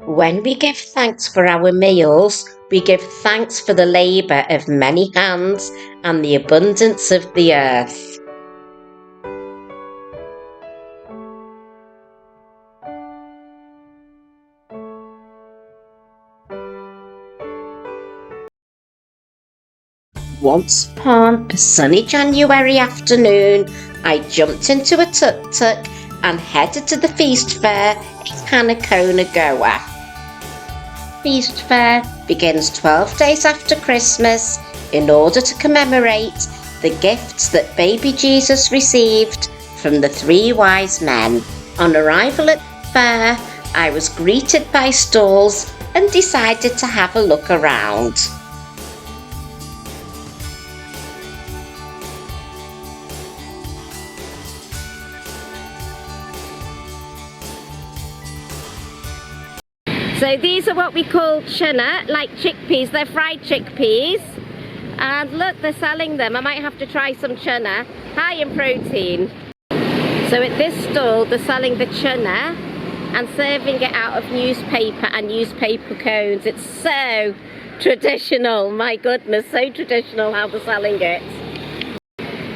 When we give thanks for our meals, we give thanks for the labour of many hands and the abundance of the earth. Once upon a sunny January afternoon, I jumped into a tuk-tuk and headed to the feast fair in Hanakona, Goa. Feast fair begins 12 days after Christmas in order to commemorate the gifts that baby Jesus received from the three wise men. On arrival at the fair, I was greeted by stalls and decided to have a look around. So these are what we call chana, like chickpeas. They're fried chickpeas. And look, they're selling them. I might have to try some chana, high in protein. So at this stall, they're selling the chana and serving it out of newspaper and newspaper cones. It's so traditional, my goodness, so traditional how they're selling it.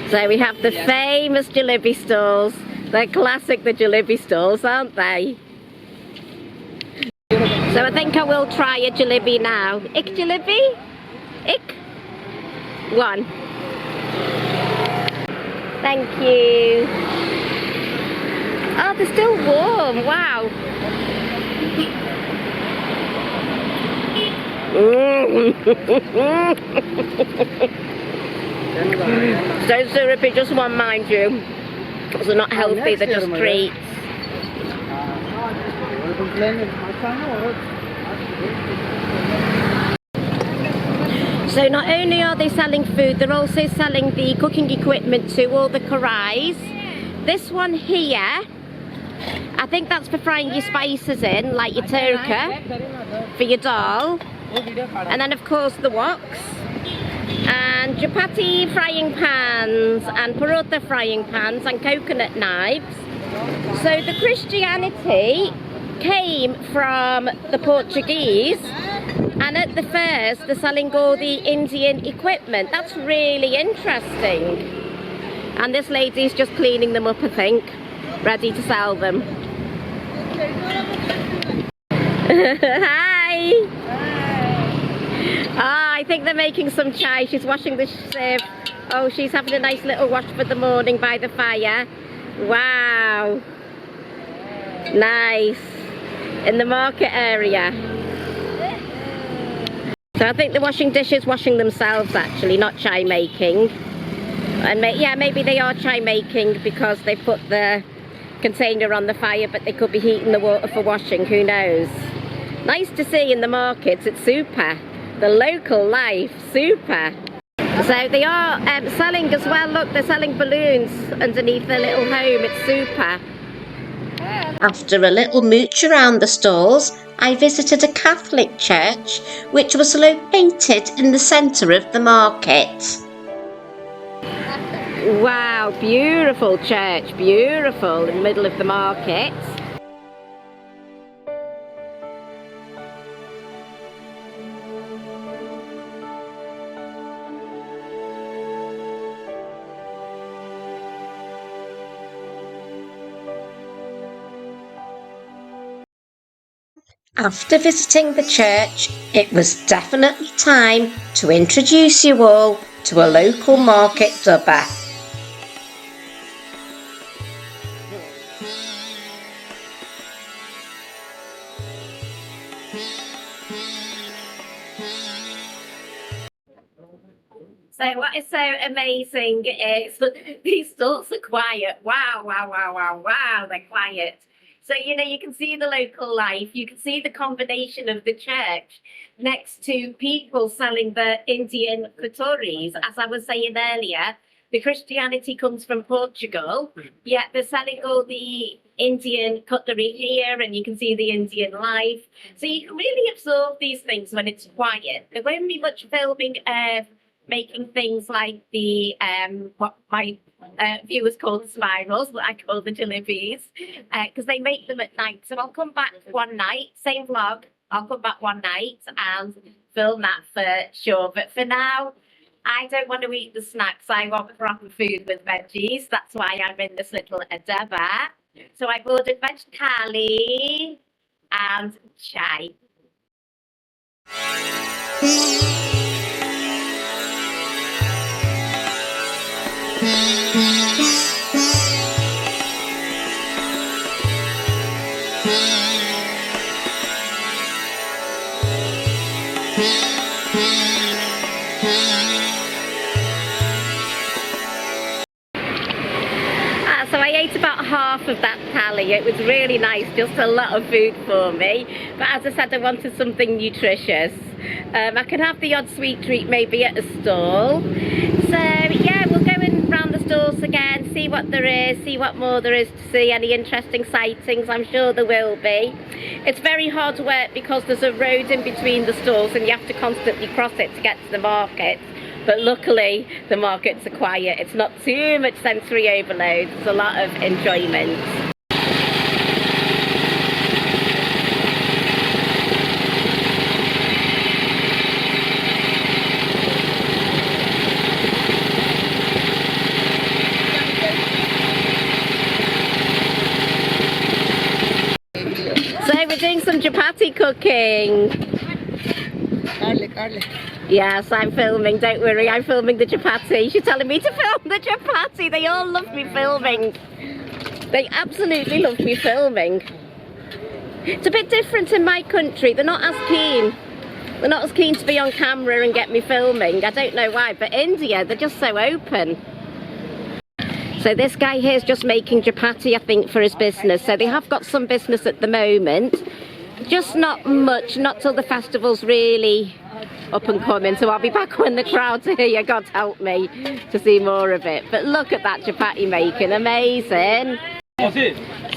So we have the famous jalebi stalls. They're classic, the jalebi stalls, aren't they? So I think I will try a jalebi now. Ik jalebi? Ik? One. Thank you. Oh, they're still warm. Wow. So syrupy, just one, mind you. They're not healthy, they're just treats. So not only are they selling food, they're also selling the cooking equipment to all the karais. This one here, I think that's for frying your spices in, like your turka, for your dal. And then of course the woks. And chapati frying pans, and parota frying pans, and coconut knives. So the Christianity came from the Portuguese, and at the first they're selling all the Indian equipment. That's really interesting. And this lady's just cleaning them up, I think, ready to sell them. Hi! Ah, I think they're making some chai. She's washing the sieve. Oh, she's having a nice little wash for the morning by the fire. Wow! Nice. In the market area. So I think the washing dishes washing themselves actually, not chai making. And yeah, maybe they are chai making because they put the container on the fire, but they could be heating the water for washing, who knows. Nice to see in the markets, it's super. The local life, super. So they are selling as well, look, they're selling balloons underneath their little home, it's super. After a little mooch around the stalls, I visited a Catholic church which was located in the centre of the market. Wow, beautiful church, beautiful, in the middle of the market. After visiting the church, it was definitely time to introduce you all to a local market dubber. So what is so amazing is these stalls are quiet. Wow, wow, wow, wow, wow, they're quiet. So, you know, you can see the local life, you can see the combination of the church next to people selling the Indian puris. As I was saying earlier, the Christianity comes from Portugal, yet they're selling all the Indian cutlery here, and you can see the Indian life. So you can really absorb these things when it's quiet. There won't be much filming of making things like the what my viewers call the spirals, what I call the jalebis, because they make them at night. So I'll come back one night, same vlog. I'll come back one night and film that for sure. But for now, I don't want to eat the snacks. I want proper food with veggies. That's why I'm in this little endeavour. So I've ordered veg thali and chai. So I ate about half of that thali. It was really nice, just a lot of food for me. But as I said, I wanted something nutritious. I can have the odd sweet treat maybe at a stall. So yeah, we'll go in round the stalls again, see what there is, see what more there is to see, any interesting sightings. I'm sure there will be. It's very hard work because there's a road in between the stalls and you have to constantly cross it to get to the market. But luckily the markets are quiet. It's not too much sensory overload. It's a lot of enjoyment. So we're doing some chapati cooking. Garlic. Yes, I'm filming, don't worry, I'm filming the chapati. She's telling me to film the chapati. They all love me filming. They absolutely love me filming. It's a bit different in my country. They're not as keen. They're not as keen to be on camera and get me filming. I don't know why, but India, they're just so open. So this guy here is just making chapati, I think, for his business. So they have got some business at the moment. Just not much, not till the festival's really up and coming. So I'll be back when the crowds are here, God help me, to see more of it. But look at that chapati making, amazing.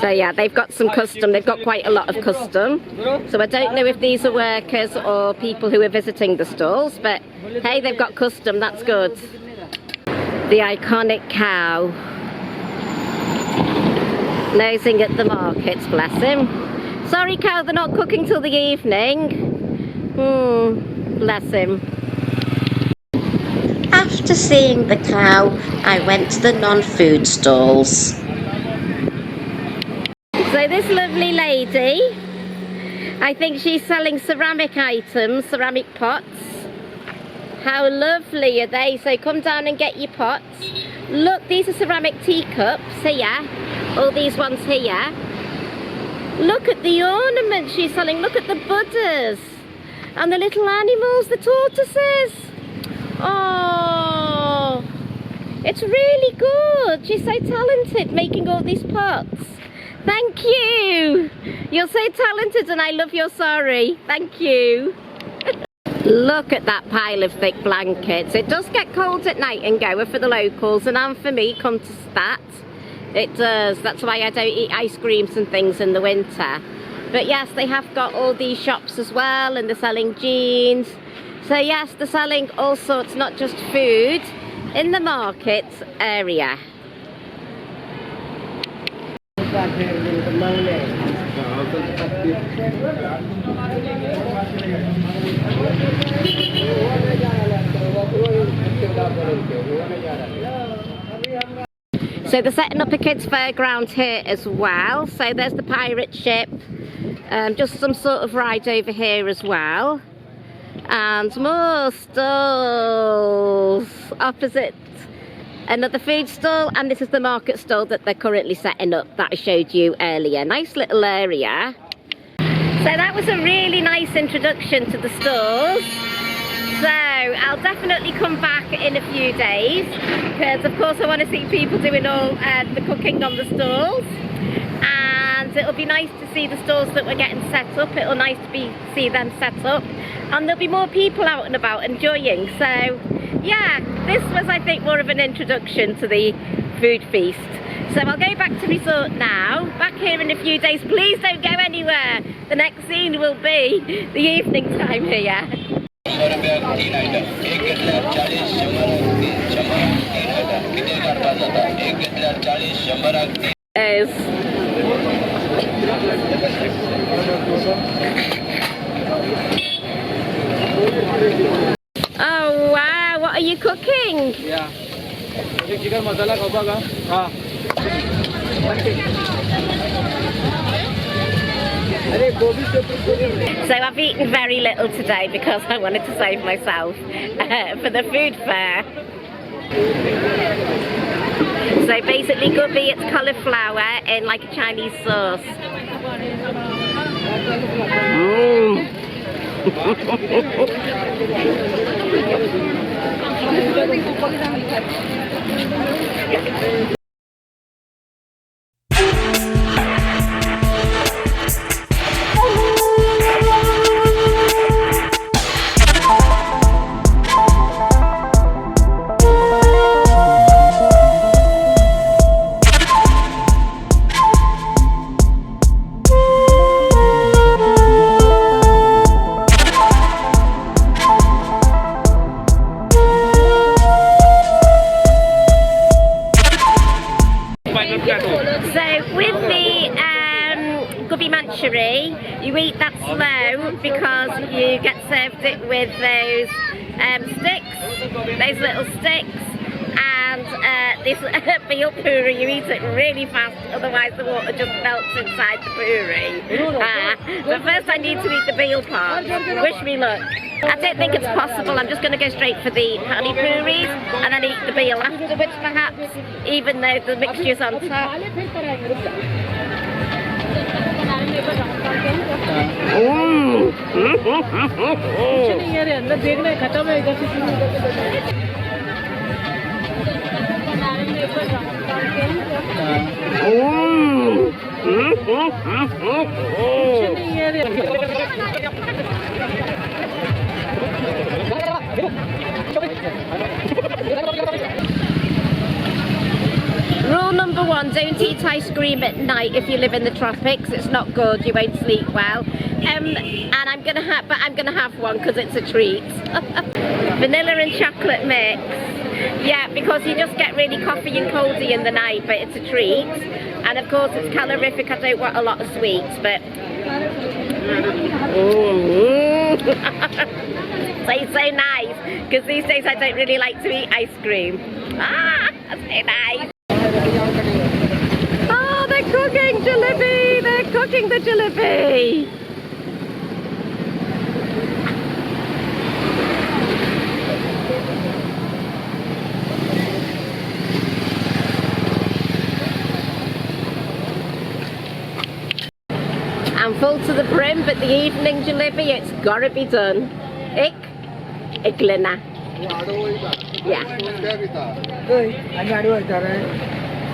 So yeah, they've got some custom, they've got quite a lot of custom. So I don't know if these are workers or people who are visiting the stalls, but hey, they've got custom, that's good. The iconic cow. Nosing at the markets, bless him. Sorry cow, they're not cooking till the evening. Bless him. After seeing the cow, I went to the non-food stalls. So this lovely lady, I think she's selling ceramic items, ceramic pots. How lovely are they? So come down and get your pots. Look, these are ceramic teacups here. All these ones here. Look at the ornaments she's selling. Look at the Buddhas. And the little animals, the tortoises. Oh, it's really good. She's so talented making all these pots. Thank you. You're so talented and I love your sari. Thank you. Look at that pile of thick blankets. It does get cold at night in Goa for the locals, and for me, come to that. It does. That's why I don't eat ice creams and things in the winter. But yes, they have got all these shops as well, and they're selling jeans. So yes, they're selling all sorts, not just food, in the market area. So they're setting up a kids fairground here as well. So there's the pirate ship, just some sort of ride over here as well, and more stalls opposite. Another food stall, and this is the market stall that they're currently setting up that I showed you earlier. Nice little area. So that was a really nice introduction to the stalls. So I'll definitely come back in a few days because of course I want to see people doing all the cooking on the stalls, and it'll be nice to see the stalls that we're getting set up. It'll nice to see them set up, and there'll be more people out and about enjoying. So yeah, this was I think more of an introduction to the food feast. So I'll go back to resort now, back here in a few days. Please don't go anywhere. The next scene will be the evening time here. Is. Oh wow, what are you cooking? Yeah. Chicken masala kau baga? Ah. So I've eaten very little today because I wanted to save myself for the food fair. So basically gobi, it's cauliflower in like a Chinese sauce. So with the Gobi Manchurian, you eat that slow because you get served it with those sticks, those little sticks, and this veal puri, you eat it really fast, otherwise the water just melts inside the puri. But first I need to eat the veal part. Wish me luck. I don't think it's possible. I'm just going to go straight for the Pani Puris and then eat the veal afterwards perhaps, even though the mixture's on top. Rule number one, don't eat ice cream at night if you live in the tropics. It's not good, you won't sleep well. And I'm gonna have one because it's a treat. Vanilla and chocolate mix. Yeah, because you just get really coffee and coldy in the night, but it's a treat. And of course it's calorific, I don't want a lot of sweets, but tastes so nice, because these days I don't really like to eat ice cream. That's so nice. Oh, they're cooking jalebi! They're cooking the jalebi! I'm full to the brim, but the evening jalebi, it's gotta be done. Iklina. Yeah.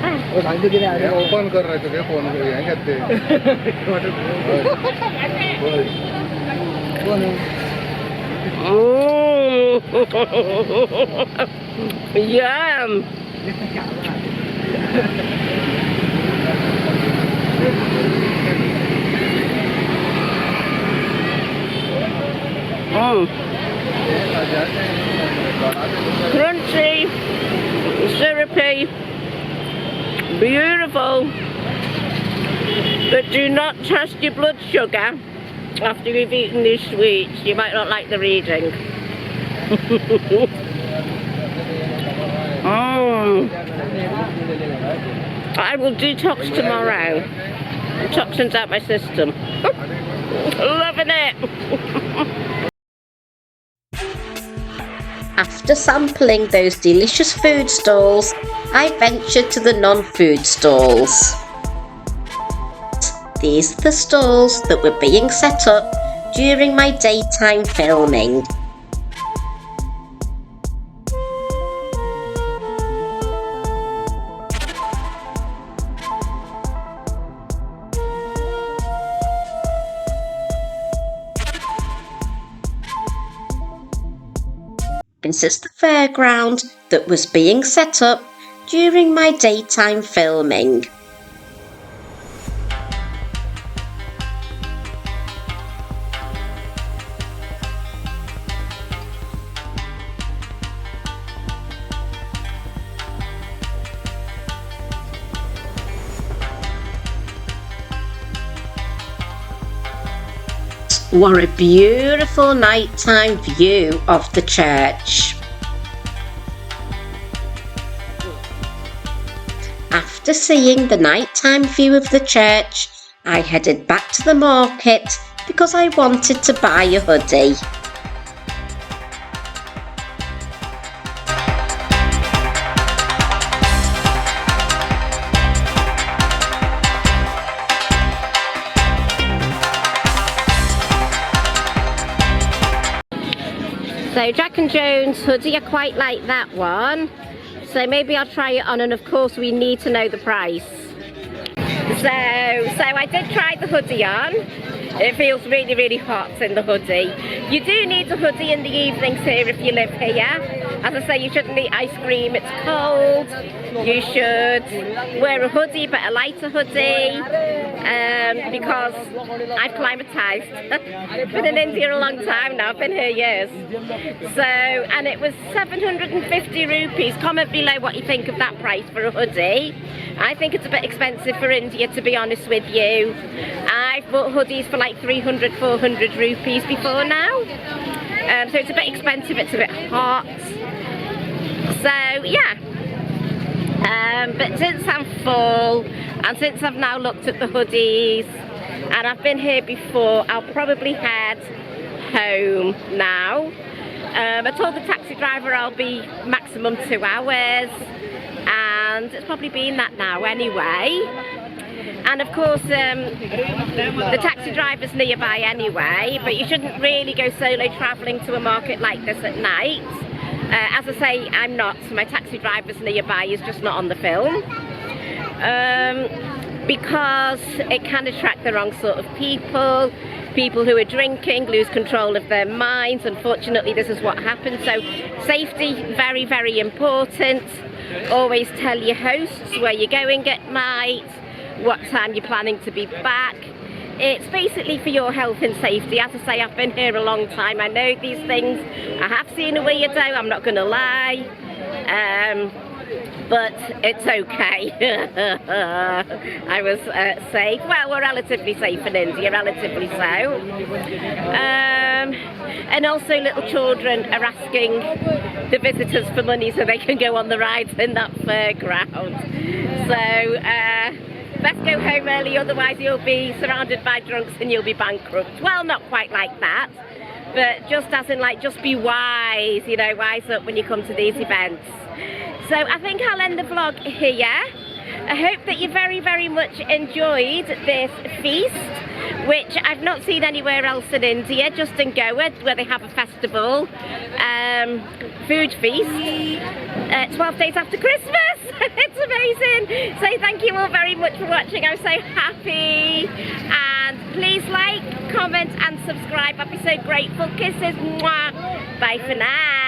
Open कर रहे थे phone को यहाँ कहते Yum. Crunchy, syrupy, beautiful, but do not test your blood sugar after you've eaten these sweets. You might not like the reading. I will detox tomorrow. Toxins out my system. Loving it. After sampling those delicious food stalls, I ventured to the non-food stalls. These are the stalls that were being set up during my daytime filming. This is the fairground that was being set up during my daytime filming. What a beautiful nighttime view of the church. After seeing the nighttime view of the church, I headed back to the market because I wanted to buy a hoodie. So Jack and Jones hoodie, I quite like that one. So maybe I'll try it on, and of course we need to know the price. So I did try the hoodie on. It feels really, really hot in the hoodie. You do need a hoodie in the evenings here if you live here. As I say, you shouldn't eat ice cream, it's cold. You should wear a hoodie, but a lighter hoodie, because I've climatised. Been in India a long time now, I've been here years. So, and it was 750 rupees. Comment below what you think of that price for a hoodie. I think it's a bit expensive for India, to be honest with you. I've bought hoodies for like 300, 400 rupees before now. So it's a bit expensive, it's a bit hot. So yeah. But since I'm full, and since I've now looked at the hoodies, and I've been here before, I'll probably head home now. I told the taxi driver I'll be maximum 2 hours, and it's probably been that now anyway. And of course the taxi driver's nearby anyway, but you shouldn't really go solo travelling to a market like this at night. As I say, I'm not, so my taxi driver's nearby, is just not on the film. Because it can attract the wrong sort of people. People who are drinking lose control of their minds. Unfortunately, this is what happens. So safety, very, very important. Always tell your hosts where you're going at night, what time you're planning to be back. It's basically for your health and safety. As I say, I've been here a long time. I know these things. I have seen a weirdo, I'm not going to lie. But it's okay. I was safe. Well, we're relatively safe in India, relatively so. And also little children are asking the visitors for money so they can go on the rides in that fairground. So best go home early, otherwise you'll be surrounded by drunks and you'll be bankrupt. Well, not quite like that, but just as in like, just be wise, you know, wise up when you come to these events. So I think I'll end the vlog here. I hope that you very, very much enjoyed this feast, which I've not seen anywhere else in India, just in Goa, where they have a festival, food feast, 12 days after Christmas. It's amazing. So thank you all very much for watching. I'm so happy. And please like, comment and subscribe. I'd be so grateful. Kisses. Mwah. Bye for now.